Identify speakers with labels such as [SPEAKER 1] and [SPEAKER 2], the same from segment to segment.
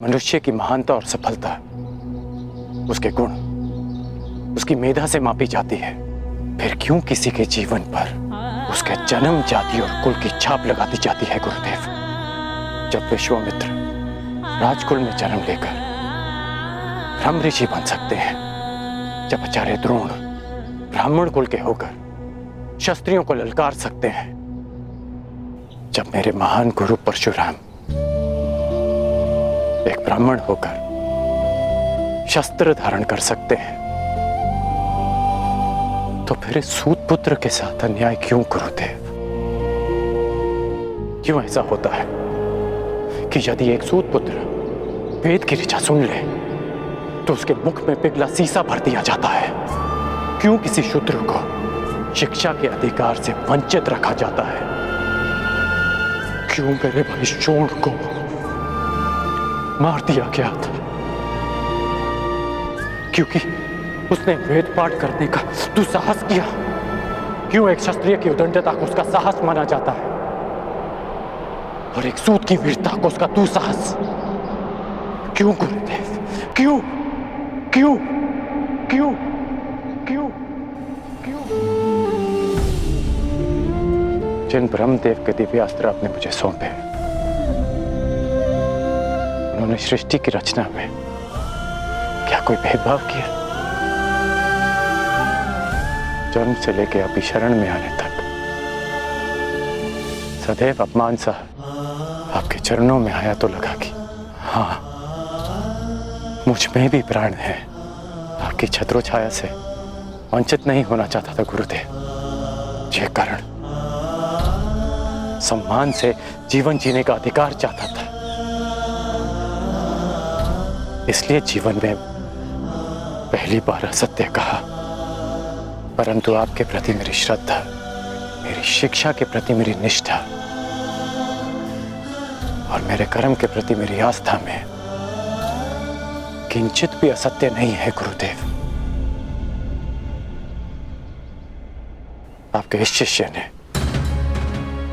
[SPEAKER 1] मनुष्य की महानता और सफलता उसके गुण, उसकी मेधा से मापी जाती है। फिर क्यों किसी के जीवन पर उसके जन्म, जाति और कुल की छाप लगा दी जाती है गुरुदेव? जब विश्वामित्र राजकुल में जन्म लेकर ब्रह्म ऋषि बन सकते हैं, जब आचार्य द्रोण ब्राह्मण कुल के होकर क्षत्रियों को ललकार सकते हैं, जब मेरे महान गुरु परशुराम एक ब्राह्मण होकर शस्त्र धारण कर सकते हैं, तो फिर सूत पुत्र के साथ अन्याय क्यों गुरुदेव? क्यों ऐसा होता है कि यदि एक सूत पुत्र वेद की ऋचा सुन ले तो उसके मुख में पिघला शीशा भर दिया जाता है? क्यों किसी शूद्र को शिक्षा के अधिकार से वंचित रखा जाता है? क्यों मेरे भाई शोण को मार दिया गया था? क्योंकि उसने वेद पाठ करने का दुस्साहस किया। क्यों एक क्षत्रिय की उदंडता को उसका साहस माना जाता है और एक सूत की वीरता को उसका दुस्साहस? क्यों गुरुदेव? क्यों क्यों क्यों क्यों क्यों? जिन ब्रह्मदेव के दिव्यास्त्र आपने मुझे सौंपे, उन्होंने सृष्टि की रचना में क्या कोई भेदभाव किया? जन्म से लेकर अभी शरण में आने तक सदैव अपमान सा आपके चरणों में आया तो लगा कि हाँ, मुझ में भी प्राण है। आपकी छत्रो छाया से वंचित नहीं होना चाहता था गुरुदेव। ये कारण सम्मान से जीवन जीने का अधिकार चाहता था। इसलिए जीवन में पहली बार असत्य कहा, परंतु आपके प्रति मेरी श्रद्धा, मेरी शिक्षा के प्रति मेरी निष्ठा और मेरे कर्म के प्रति मेरी आस्था में किंचित भी असत्य नहीं है गुरुदेव। आपके इस शिष्य ने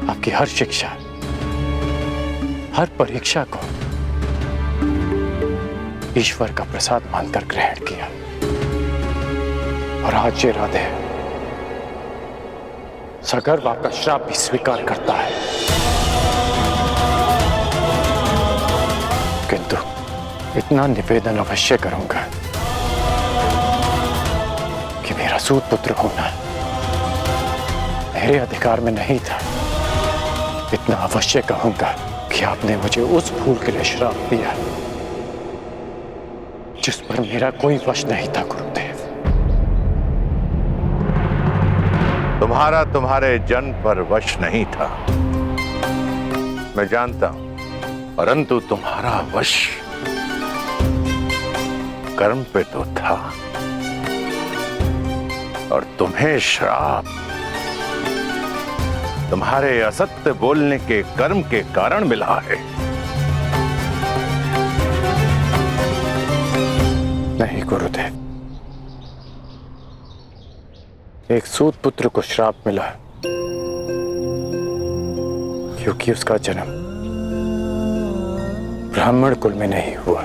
[SPEAKER 1] आपकी हर शिक्षा, हर परीक्षा को ईश्वर का प्रसाद मानकर ग्रहण किया और आज ये राधे सगर्व आपका श्राप भी स्वीकार करता है। किंतु इतना निवेदन अवश्य करूंगा कि मेरा सूत पुत्र होना मेरे अधिकार में नहीं था। इतना अवश्य कहूंगा कि आपने मुझे उस भूल के लिए श्राप दिया जिस पर मेरा कोई वश नहीं था गुरुदेव।
[SPEAKER 2] तुम्हारा तुम्हारे जन्म पर वश नहीं था, मैं जानता हूं, परंतु तुम्हारा वश कर्म पे तो था और तुम्हें श्राप तुम्हारे असत्य बोलने के कर्म के कारण मिला है।
[SPEAKER 1] नहीं गुरुदेव, एक सूत पुत्र को श्राप मिला क्योंकि उसका जन्म ब्राह्मण कुल में नहीं हुआ,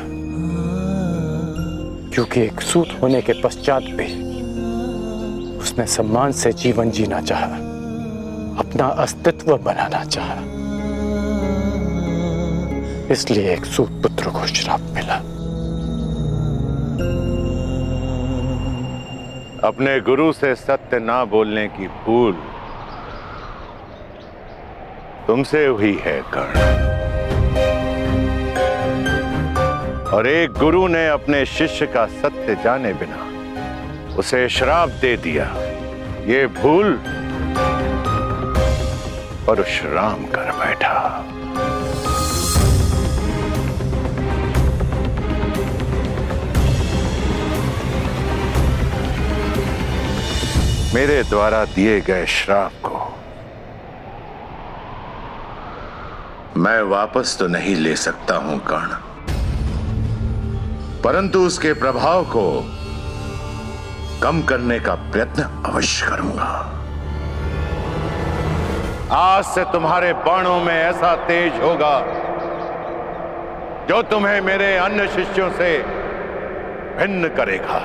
[SPEAKER 1] क्योंकि एक सूत होने के पश्चात भी उसने सम्मान से जीवन जीना चाहा, अपना अस्तित्व बनाना चाहा। इसलिए एक सूत पुत्र को श्राप मिला।
[SPEAKER 2] अपने गुरु से सत्य ना बोलने की भूल तुमसे हुई है कर्ण, और एक गुरु ने अपने शिष्य का सत्य जाने बिना उसे श्राप दे दिया। ये भूल परशुराम कर बैठा। मेरे द्वारा दिए गए श्राप को मैं वापस तो नहीं ले सकता हूं कर्ण, परंतु उसके प्रभाव को कम करने का प्रयत्न अवश्य करूंगा। आज से तुम्हारे बाणों में ऐसा तेज होगा जो तुम्हें मेरे अन्य शिष्यों से भिन्न करेगा।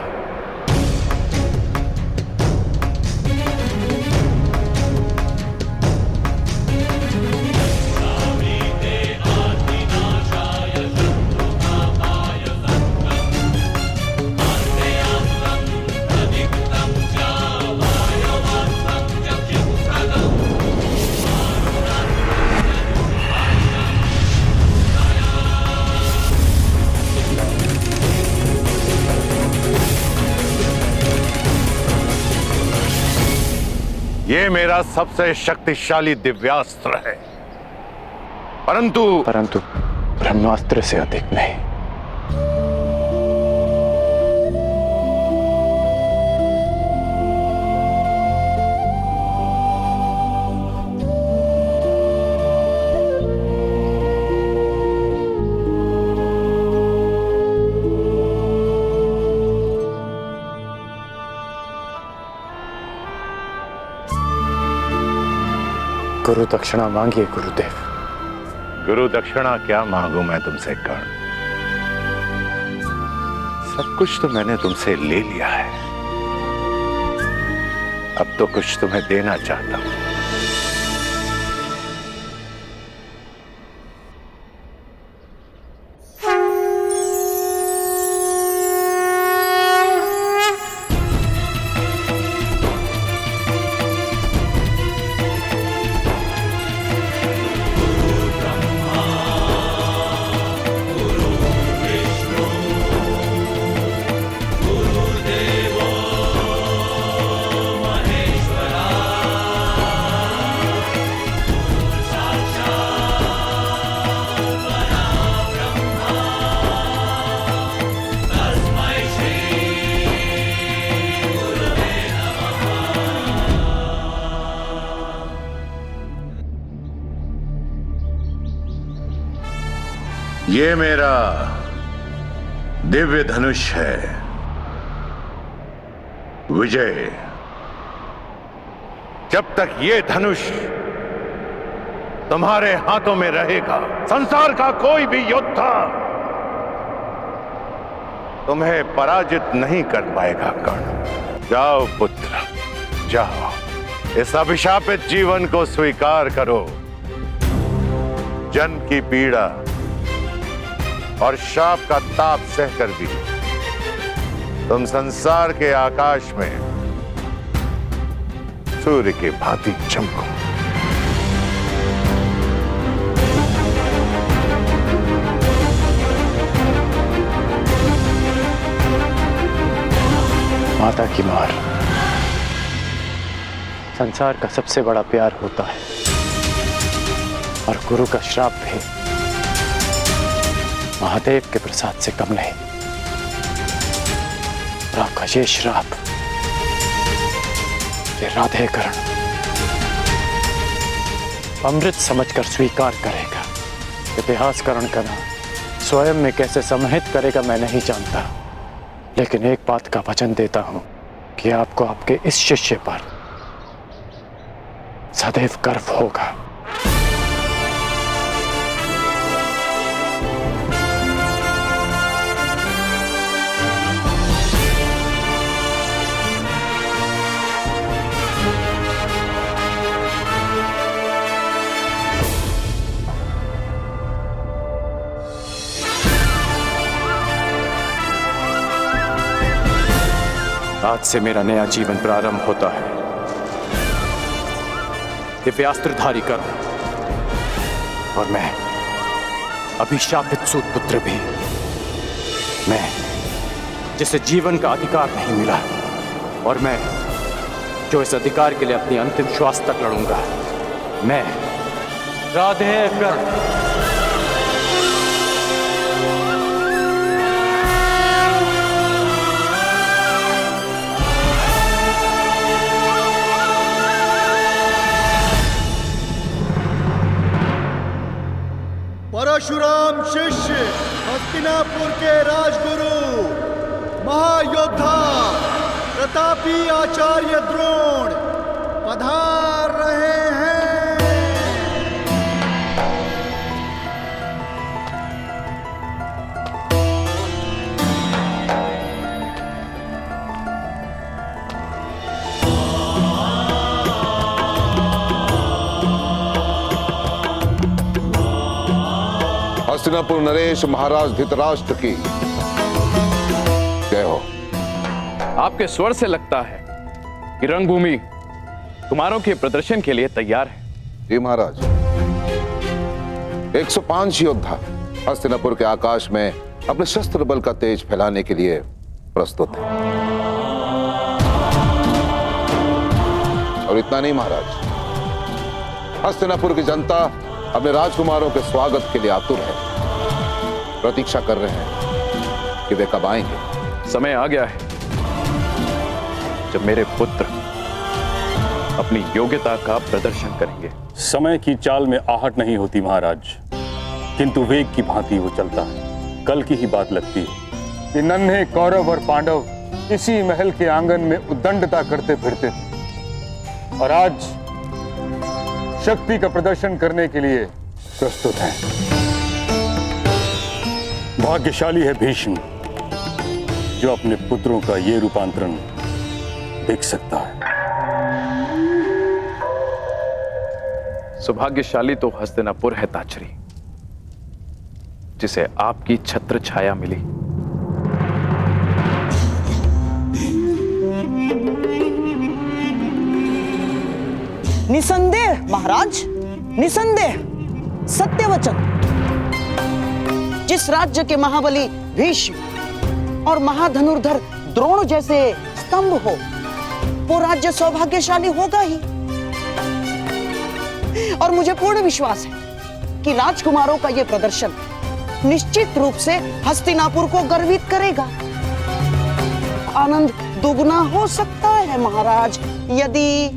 [SPEAKER 2] ये मेरा सबसे शक्तिशाली दिव्यास्त्र है, परंतु
[SPEAKER 1] ब्रह्मास्त्र से अधिक नहीं। गुरु दक्षिणा मांगिए गुरुदेव।
[SPEAKER 2] गुरु दक्षिणा क्या मांगू मैं तुमसे कर्ण? सब कुछ तो मैंने तुमसे ले लिया है, अब तो कुछ तुम्हें देना चाहता हूं। ये मेरा दिव्य धनुष है विजय। जब तक ये धनुष तुम्हारे हाथों में रहेगा, संसार का कोई भी योद्धा तुम्हें पराजित नहीं कर पाएगा कर्ण। जाओ पुत्र, जाओ, इस अभिशापित जीवन को स्वीकार करो। जन्म की पीड़ा और शाप का ताप सहकर भी तुम संसार के आकाश में सूर्य के भांति चमको।
[SPEAKER 1] माता की मार संसार का सबसे बड़ा प्यार होता है, और गुरु का श्राप भी महादेव के प्रसाद से कम नहीं। और आपका ये श्राप, ये राधेकरण अमृत समझकर स्वीकार करेगा। इतिहासकरण का नाम स्वयं में कैसे समाहित करेगा मैं नहीं जानता, लेकिन एक बात का वचन देता हूं कि आपको आपके इस शिष्य पर सदैव गर्व होगा। आज से मेरा नया जीवन प्रारंभ होता है। दिव्यास्त्रधारी कर्ण, और मैं अभिशापित सूत पुत्र भी, मैं जिसे जीवन का अधिकार नहीं मिला, और मैं जो इस अधिकार के लिए अपनी अंतिम श्वास तक लड़ूंगा, मैं राधेकर्ण।
[SPEAKER 3] परशुराम शिष्य, हस्तिनापुर के राजगुरु, महायोद्धा प्रतापी आचार्य द्रोण पधार रहे हैं।
[SPEAKER 4] हस्तिनापुर नरेश महाराज धृतराष्ट्र की जय हो।
[SPEAKER 1] आपके स्वर से लगता है कि रंगभूमि कुमारों के प्रदर्शन के लिए तैयार है।
[SPEAKER 4] जी महाराज, 105 योद्धा हस्तिनापुर के आकाश में अपने शस्त्र बल का तेज फैलाने के लिए प्रस्तुत है। और इतना नहीं महाराज, हस्तिनापुर की जनता अपने राजकुमारों के स्वागत के लिए आतुर है, प्रतीक्षा कर रहे हैं कि वे कब आएंगे।
[SPEAKER 1] समय आ गया है जब मेरे पुत्र अपनी योग्यता का प्रदर्शन करेंगे।
[SPEAKER 5] समय की चाल में आहट नहीं होती महाराज, किंतु वेग की भांति वो चलता है। कल की ही बात लगती है कि नन्हे कौरव और पांडव इसी महल के आंगन में उद्दंडता करते फिरते थे और आज शक्ति का प्रदर्शन करने के लिए प्रस्तुत हैं। भाग्यशाली है भीष्म जो अपने पुत्रों का ये रूपांतरण देख सकता है।
[SPEAKER 1] सौभाग्यशाली तो हस्तिनापुर है ताचरी, जिसे आपकी छत्र छाया मिली।
[SPEAKER 6] निसंदेह महाराज, निसंदेह सत्य वचन। जिस राज्य के महाबली भीष्म और महाधनुर्धर द्रोण जैसे स्तंभ हो, वो राज्य सौभाग्यशाली होगा ही। और मुझे पूर्ण विश्वास है कि राजकुमारों का यह प्रदर्शन निश्चित रूप से हस्तिनापुर को गर्वित करेगा। आनंद दुगना हो सकता है महाराज
[SPEAKER 1] यदि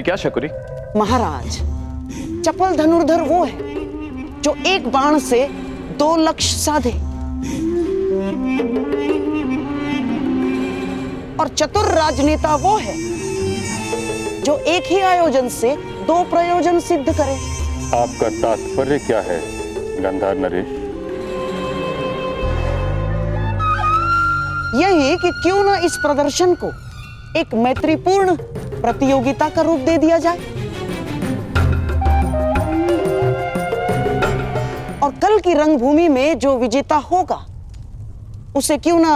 [SPEAKER 1] क्या शकुनी?
[SPEAKER 6] महाराज, चपल धनुर्धर वो है जो एक बाण से 2 लक्ष्य साधे, और चतुर राजनेता वो है जो एक ही आयोजन से 2 प्रयोजन सिद्ध करे।
[SPEAKER 5] आपका तात्पर्य क्या है गंधार नरेश?
[SPEAKER 6] यही कि क्यों ना इस प्रदर्शन को एक मैत्रीपूर्ण प्रतियोगिता का रूप दे दिया जाए और कल की रंगभूमि में जो विजेता होगा उसे क्यों ना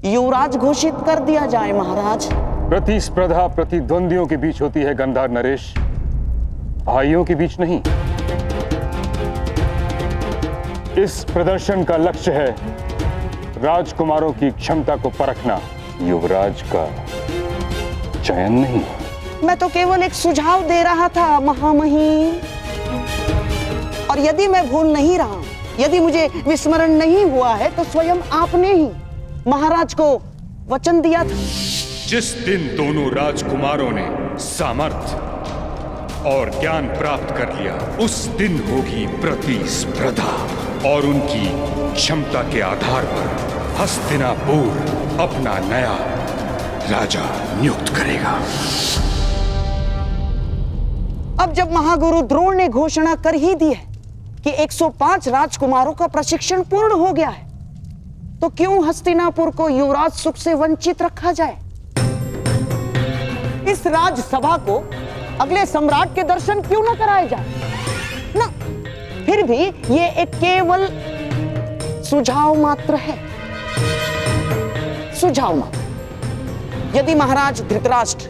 [SPEAKER 6] युवराज घोषित कर दिया जाए महाराज।
[SPEAKER 5] प्रतिस्पर्धा प्रतिद्वंदियों के बीच होती है गंधार नरेश, भाइयों के बीच नहीं। इस प्रदर्शन का लक्ष्य है राजकुमारों की क्षमता को परखना, युवराज का चयन नहीं।
[SPEAKER 6] मैं तो केवल एक सुझाव दे रहा था महामहिम, और यदि मैं भूल नहीं रहा, यदि मुझे विस्मरण नहीं हुआ है, तो स्वयं आपने ही महाराज को वचन दिया था।
[SPEAKER 7] जिस दिन दोनों राजकुमारों ने सामर्थ्य और ज्ञान प्राप्त कर लिया, उस दिन होगी प्रतिस्पर्धा और उनकी क्षमता के आधार पर हस्तिनापुर अपना नया राजा नियुक्त करेगा।
[SPEAKER 6] अब जब महागुरु द्रोण ने घोषणा कर ही दी है कि 105 राजकुमारों का प्रशिक्षण पूर्ण हो गया है, तो क्यों हस्तिनापुर को युवराज सुख से वंचित रखा जाए? इस राजसभा को अगले सम्राट के दर्शन क्यों न कराए जाए? ना, फिर भी ये एक केवल सुझाव मात्र है, सुझाव मात्र। यदि महाराज धृतराष्ट्र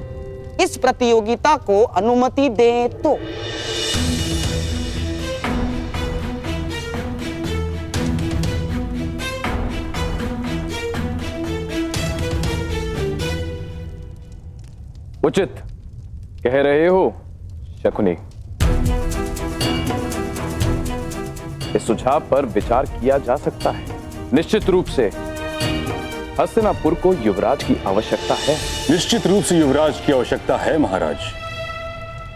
[SPEAKER 6] इस प्रतियोगिता को अनुमति दे तो
[SPEAKER 1] उचित कह रहे हो शकुनी। इस सुझाव पर विचार किया जा सकता है। निश्चित रूप से हस्तिनापुर को युवराज की आवश्यकता है।
[SPEAKER 5] निश्चित रूप से युवराज की आवश्यकता है महाराज,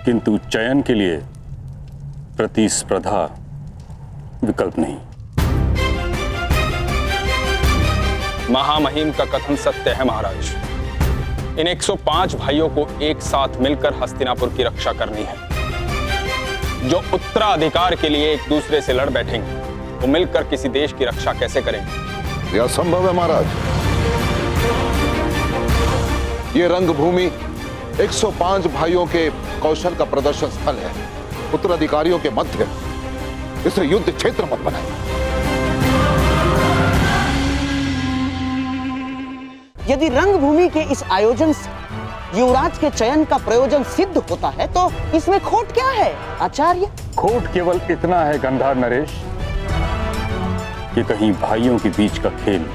[SPEAKER 5] किंतु चयन के लिए प्रतिस्पर्धा विकल्प नहीं।
[SPEAKER 8] महामहिम का कथन सत्य है महाराज। इन 105 भाइयों को एक साथ मिलकर हस्तिनापुर की रक्षा करनी है। जो उत्तराधिकार के लिए एक दूसरे से लड़ बैठेंगे, वो मिलकर किसी देश की रक्षा कैसे करेंगे?
[SPEAKER 4] यह संभव है महाराज। ये रंगभूमि 105 भाइयों के कौशल का प्रदर्शन स्थल है। उत्तराधिकारियों के मध्य इसे युद्ध क्षेत्र मत बनाए।
[SPEAKER 6] यदि रंगभूमि के इस आयोजन से युवराज के चयन का प्रयोजन सिद्ध होता है तो इसमें खोट क्या है आचार्य?
[SPEAKER 5] खोट केवल इतना है गंधार नरेश कि कहीं भाइयों के बीच का खेल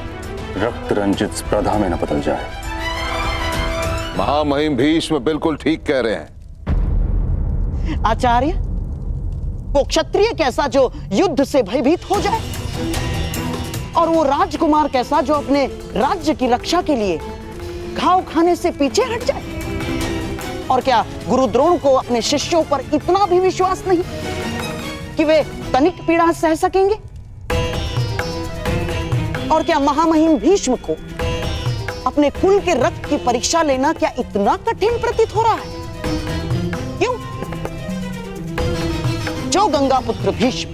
[SPEAKER 5] रक्त रंजित स्पर्धा में न बदल जाए।
[SPEAKER 4] महामहिम भीष्म बिल्कुल ठीक कह रहे हैं।
[SPEAKER 6] आचार्य, वो क्षत्रिय कैसा जो युद्ध से भयभीत हो जाए, और वो राजकुमार कैसा जो अपने राज्य की रक्षा के लिए घाव खाने से पीछे हट जाए? और क्या गुरु द्रोण को अपने शिष्यों पर इतना भी विश्वास नहीं कि वे तनिक पीड़ा सह सकेंगे? और क्या महामहिम भीष्म को अपने कुल के रक्त की परीक्षा लेना क्या इतना कठिन प्रतीत हो रहा है? क्यों? जो गंगा पुत्र भीष्म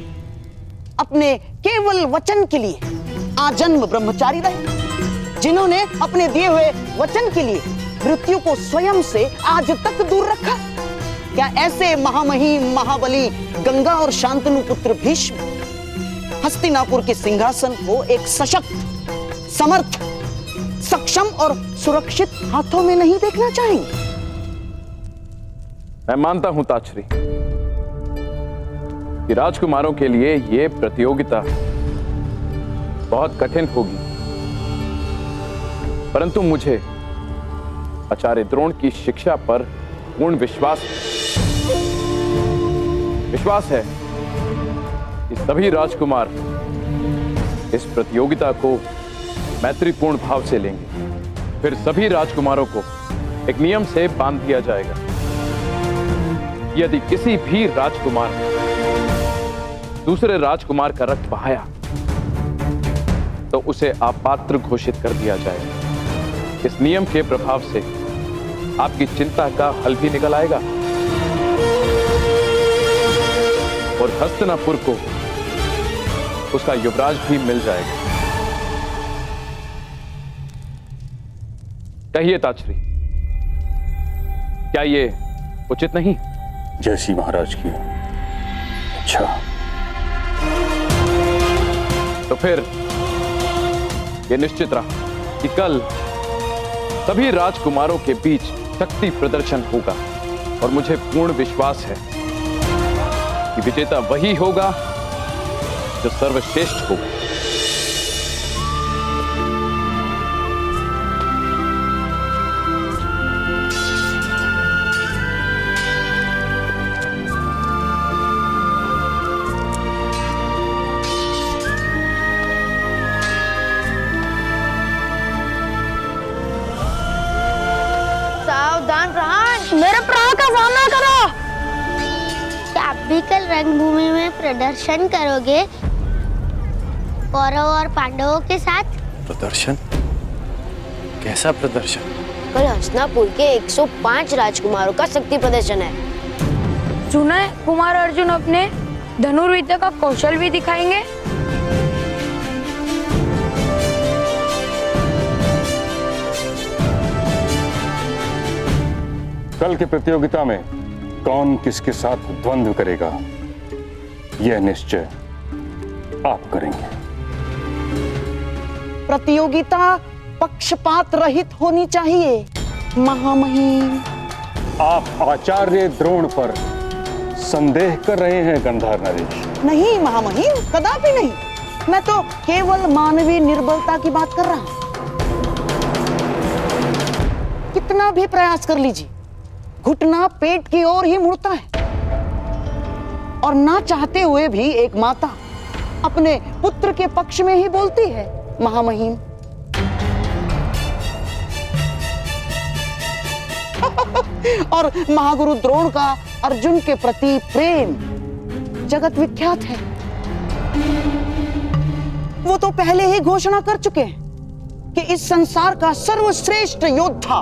[SPEAKER 6] अपने केवल वचन के लिए आजन्म ब्रह्मचारी रहे, जिन्होंने अपने दिए हुए वचन के लिए मृत्यु को स्वयं से आज तक दूर रखा, क्या ऐसे महामहिम महाबली गंगा और शांतनु पुत्र भीष्म हस्तिनापुर के सिंहासन को एक सशक्त, समर्थ, सक्षम और सुरक्षित हाथों में नहीं देखना चाहेंगे?
[SPEAKER 1] मैं मानता हूं ताछरी कि राजकुमारों के लिए यह प्रतियोगिता बहुत कठिन होगी, परंतु मुझे आचार्य द्रोण की शिक्षा पर पूर्ण विश्वास है कि सभी राजकुमार इस प्रतियोगिता को मैत्रीपूर्ण भाव से लेंगे। फिर सभी राजकुमारों को एक नियम से बांध दिया जाएगा। यदि किसी भी राजकुमार दूसरे राजकुमार का रक्त बहाया तो उसे अपात्र घोषित कर दिया जाएगा। इस नियम के प्रभाव से आपकी चिंता का हल भी निकल आएगा और हस्तिनापुर को उसका युवराज भी मिल जाएगा। कहिए ताछरी, क्या ये उचित नहीं?
[SPEAKER 5] जैसी महाराज की इच्छा।
[SPEAKER 1] तो फिर यह निश्चित रहा कि कल सभी राजकुमारों के बीच शक्ति प्रदर्शन होगा और मुझे पूर्ण विश्वास है कि विजेता वही होगा जो सर्वश्रेष्ठ होगा।
[SPEAKER 9] सावधान प्राण, मेरे प्राण का सामना करो। क्या आप भी कल रंगभूमि में प्रदर्शन करोगे कौरव और पांडवों के साथ?
[SPEAKER 1] प्रदर्शन? कैसा प्रदर्शन?
[SPEAKER 10] कल हस्तिनापुर के 105 राजकुमारों का शक्ति प्रदर्शन है।
[SPEAKER 9] सुना है कुमार अर्जुन अपने धनुर्विद्या का कौशल भी दिखाएंगे।
[SPEAKER 5] कल की प्रतियोगिता में कौन किसके साथ द्वंद्व करेगा, यह निश्चय आप करेंगे।
[SPEAKER 6] प्रतियोगिता पक्षपात रहित होनी चाहिए महामहिम।
[SPEAKER 5] आप आचार्य द्रोण पर संदेह कर रहे हैं गंधार नरेश।
[SPEAKER 6] नहीं महामहिम, कदापि नहीं। मैं तो केवल मानवीय निर्बलता की बात कर रहा हूं। कितना भी प्रयास कर लीजिए, घुटना पेट की ओर ही मुड़ता है, और ना चाहते हुए भी एक माता अपने पुत्र के पक्ष में ही बोलती है महामहिम। और महागुरु द्रोण का अर्जुन के प्रति प्रेम जगत विख्यात है। वो तो पहले ही घोषणा कर चुके हैं कि इस संसार का सर्वश्रेष्ठ योद्धा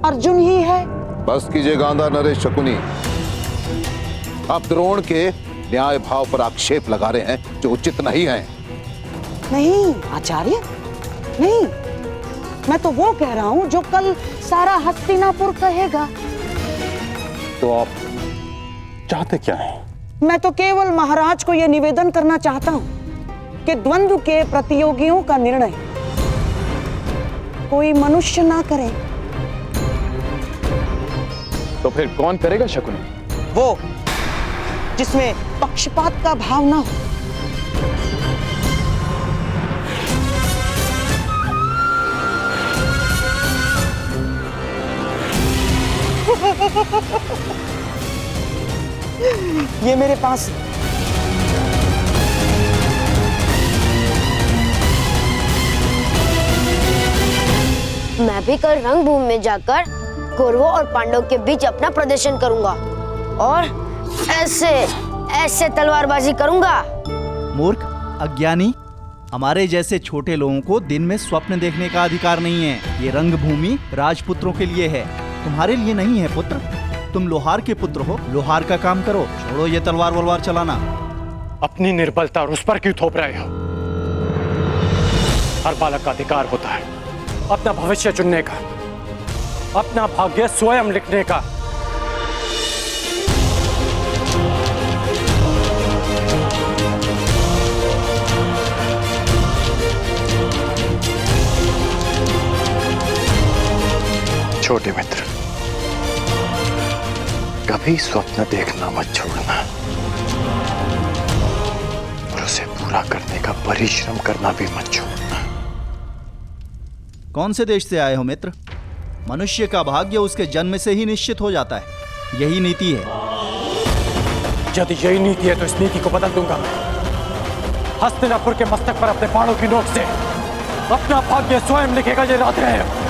[SPEAKER 6] अर्जुन ही है।
[SPEAKER 4] बस कीजिए गांधार नरेश शकुनी, आप द्रोण के न्याय भाव पर आक्षेप लगा रहे हैं जो उचित नहीं है।
[SPEAKER 6] नहीं आचार्य, नहीं, मैं तो वो कह रहा हूं जो कल सारा हस्तिनापुर कहेगा।
[SPEAKER 5] तो आप चाहते क्या हैं?
[SPEAKER 6] मैं तो केवल महाराज को यह निवेदन करना चाहता हूं कि द्वंद्व के प्रतियोगियों का निर्णय कोई मनुष्य ना करे।
[SPEAKER 1] तो फिर कौन करेगा शकुनी?
[SPEAKER 6] वो जिसमें पक्षपात का भाव ना हो। ये मेरे पास
[SPEAKER 10] मैं भी कल रंगभूमि में जाकर कौरवों और पांडवों के बीच अपना प्रदर्शन करूंगा और ऐसे ऐसे तलवारबाजी करूंगा।
[SPEAKER 3] मूर्ख, अज्ञानी, हमारे जैसे छोटे लोगों को दिन में स्वप्न देखने का अधिकार नहीं है। ये रंगभूमि राजपुत्रों के लिए है, तुम्हारे लिए नहीं है पुत्र। तुम लोहार के पुत्र हो, लोहार का काम करो, छोड़ो ये तलवार वलवार चलाना।
[SPEAKER 1] अपनी निर्बलता और उस पर क्यों थोप रहे हो? हर बालक का अधिकार होता है अपना भविष्य चुनने का, अपना भाग्य स्वयं लिखने का। छोटे मित्र, कभी स्वप्न देखना मत छोड़ना और उसे पूरा करने का परिश्रम करना भी मत छोड़ना।
[SPEAKER 3] कौन से देश से आए हो मित्र? मनुष्य का भाग्य उसके जन्म से ही निश्चित हो जाता है, यही नीति है।
[SPEAKER 1] यदि यही नीति है तो इस नीति को बदल दूंगा मैं। हस्तिनापुर के मस्तक पर अपने बाणों की नोक से अपना भाग्य स्वयं लिखेगा, ये याद रहे।